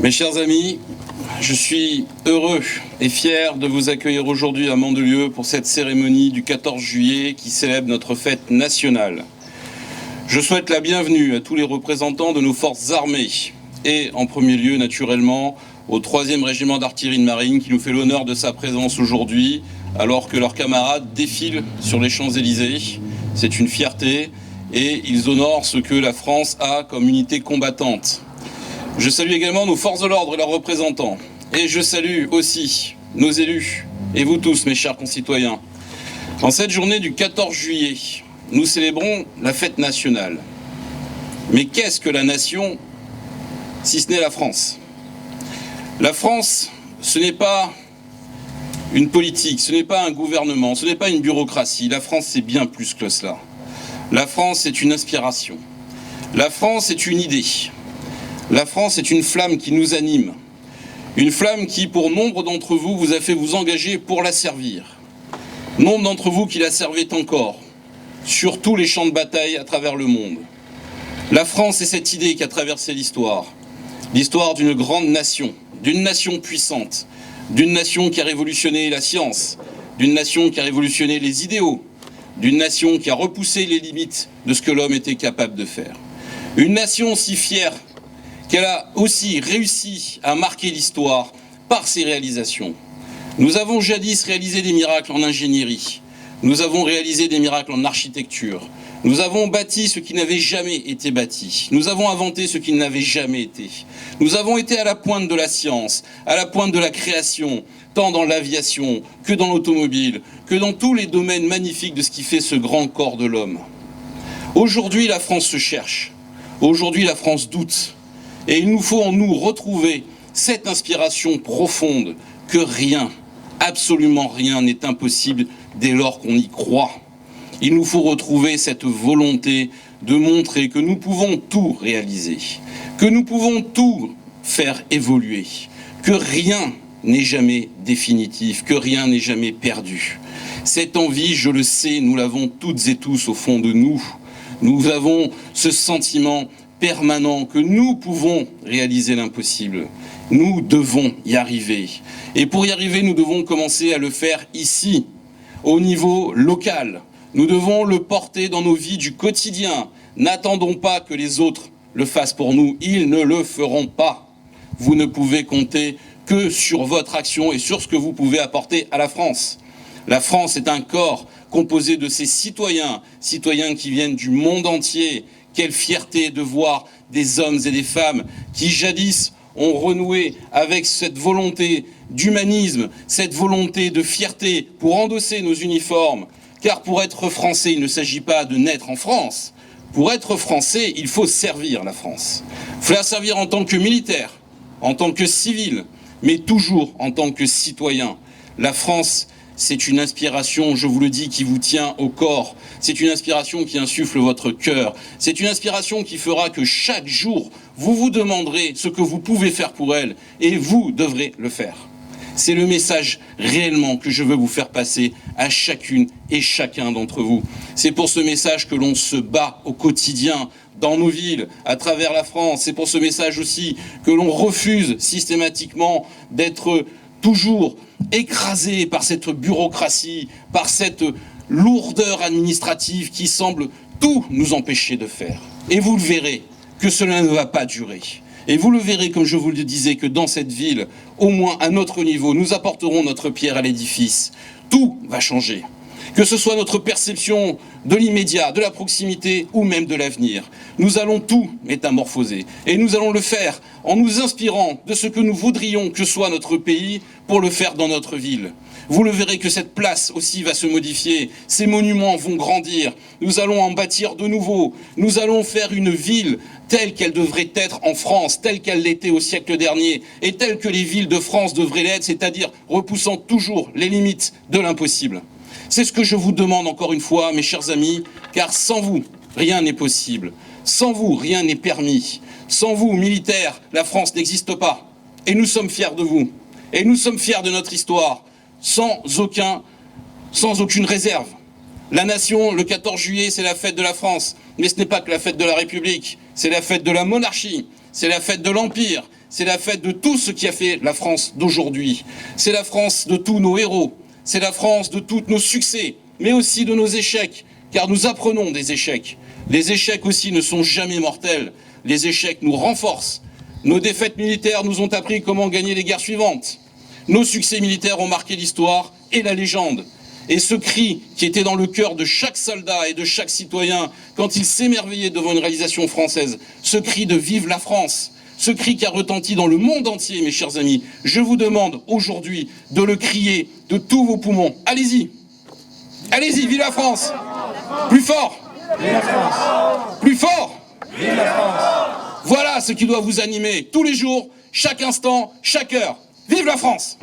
Mes chers amis, je suis heureux et fier de vous accueillir aujourd'hui à Mandelieu pour cette cérémonie du 14 juillet qui célèbre notre fête nationale. Je souhaite la bienvenue à tous les représentants de nos forces armées et en premier lieu naturellement au 3e régiment d'artillerie de marine qui nous fait l'honneur de sa présence aujourd'hui alors que leurs camarades défilent sur les Champs-Élysées. C'est une fierté et ils honorent ce que la France a comme unité combattante. Je salue également nos forces de l'ordre et leurs représentants. Et je salue aussi nos élus et vous tous, mes chers concitoyens. En cette journée du 14 juillet, nous célébrons la fête nationale. Mais qu'est-ce que la nation, si ce n'est la France? La France, ce n'est pas une politique, ce n'est pas un gouvernement, ce n'est pas une bureaucratie. La France, c'est bien plus que cela. La France, c'est une inspiration. La France, c'est une idée. La France est une flamme qui nous anime, une flamme qui, pour nombre d'entre vous, vous a fait vous engager pour la servir. Nombre d'entre vous qui la servez encore, sur tous les champs de bataille à travers le monde. La France est cette idée qui a traversé l'histoire d'une grande nation, d'une nation puissante, d'une nation qui a révolutionné la science, d'une nation qui a révolutionné les idéaux, d'une nation qui a repoussé les limites de ce que l'homme était capable de faire. Une nation si fière qu'elle a aussi réussi à marquer l'histoire par ses réalisations. Nous avons jadis réalisé des miracles en ingénierie, nous avons réalisé des miracles en architecture, nous avons bâti ce qui n'avait jamais été bâti, nous avons inventé ce qui n'avait jamais été. Nous avons été à la pointe de la science, à la pointe de la création, tant dans l'aviation que dans l'automobile, que dans tous les domaines magnifiques de ce qui fait ce grand corps de l'homme. Aujourd'hui, la France se cherche, aujourd'hui la France doute. Et il nous faut en nous retrouver cette inspiration profonde que rien, absolument rien n'est impossible dès lors qu'on y croit. Il nous faut retrouver cette volonté de montrer que nous pouvons tout réaliser, que nous pouvons tout faire évoluer, que rien n'est jamais définitif, que rien n'est jamais perdu. Cette envie, je le sais, nous l'avons toutes et tous au fond de nous. Nous avons ce sentiment permanent que nous pouvons réaliser l'impossible. Nous devons y arriver. Et pour y arriver, nous devons commencer à le faire ici, au niveau local. Nous devons le porter dans nos vies du quotidien. N'attendons pas que les autres le fassent pour nous. Ils ne le feront pas. Vous ne pouvez compter que sur votre action et sur ce que vous pouvez apporter à la France. La France est un corps composé de ses citoyens, citoyens qui viennent du monde entier. Quelle fierté de voir des hommes et des femmes qui jadis ont renoué avec cette volonté d'humanisme, cette volonté de fierté pour endosser nos uniformes. Car pour être français, il ne s'agit pas de naître en France. Pour être français, il faut servir la France. Il faut la servir en tant que militaire, en tant que civil, mais toujours en tant que citoyen. La France, c'est une inspiration, je vous le dis, qui vous tient au corps. C'est une inspiration qui insuffle votre cœur. C'est une inspiration qui fera que chaque jour, vous vous demanderez ce que vous pouvez faire pour elle et vous devrez le faire. C'est le message réellement que je veux vous faire passer à chacune et chacun d'entre vous. C'est pour ce message que l'on se bat au quotidien dans nos villes, à travers la France. C'est pour ce message aussi que l'on refuse systématiquement d'être toujours écrasé par cette bureaucratie, par cette lourdeur administrative qui semble tout nous empêcher de faire. Et vous le verrez que cela ne va pas durer. Et vous le verrez, comme je vous le disais, que dans cette ville, au moins à notre niveau, nous apporterons notre pierre à l'édifice. Tout va changer. Que ce soit notre perception de l'immédiat, de la proximité ou même de l'avenir. Nous allons tout métamorphoser. Et nous allons le faire en nous inspirant de ce que nous voudrions que soit notre pays pour le faire dans notre ville. Vous le verrez que cette place aussi va se modifier. Ces monuments vont grandir. Nous allons en bâtir de nouveaux. Nous allons faire une ville telle qu'elle devrait être en France, telle qu'elle l'était au siècle dernier, et telle que les villes de France devraient l'être, c'est-à-dire repoussant toujours les limites de l'impossible. C'est ce que je vous demande encore une fois, mes chers amis, car sans vous, rien n'est possible. Sans vous, rien n'est permis. Sans vous, militaires, la France n'existe pas. Et nous sommes fiers de vous. Et nous sommes fiers de notre histoire, sans aucune réserve. La nation, le 14 juillet, c'est la fête de la France. Mais ce n'est pas que la fête de la République. C'est la fête de la monarchie. C'est la fête de l'Empire. c'est la fête de tout ce qui a fait la France d'aujourd'hui. C'est la France de tous nos héros, c'est la France de tous nos succès, mais aussi de nos échecs, car nous apprenons des échecs. Les échecs aussi ne sont jamais mortels, les échecs nous renforcent. Nos défaites militaires nous ont appris comment gagner les guerres suivantes. Nos succès militaires ont marqué l'histoire et la légende. Et ce cri qui était dans le cœur de chaque soldat et de chaque citoyen quand il s'émerveillait devant une réalisation française, ce cri de « Vive la France !» ce cri qui a retenti dans le monde entier, mes chers amis, je vous demande aujourd'hui de le crier de tous vos poumons. Allez-y! Allez-y, vive la France! Plus fort! Vive la France! Plus fort! Vive la France! Voilà ce qui doit vous animer tous les jours, chaque instant, chaque heure. Vive la France!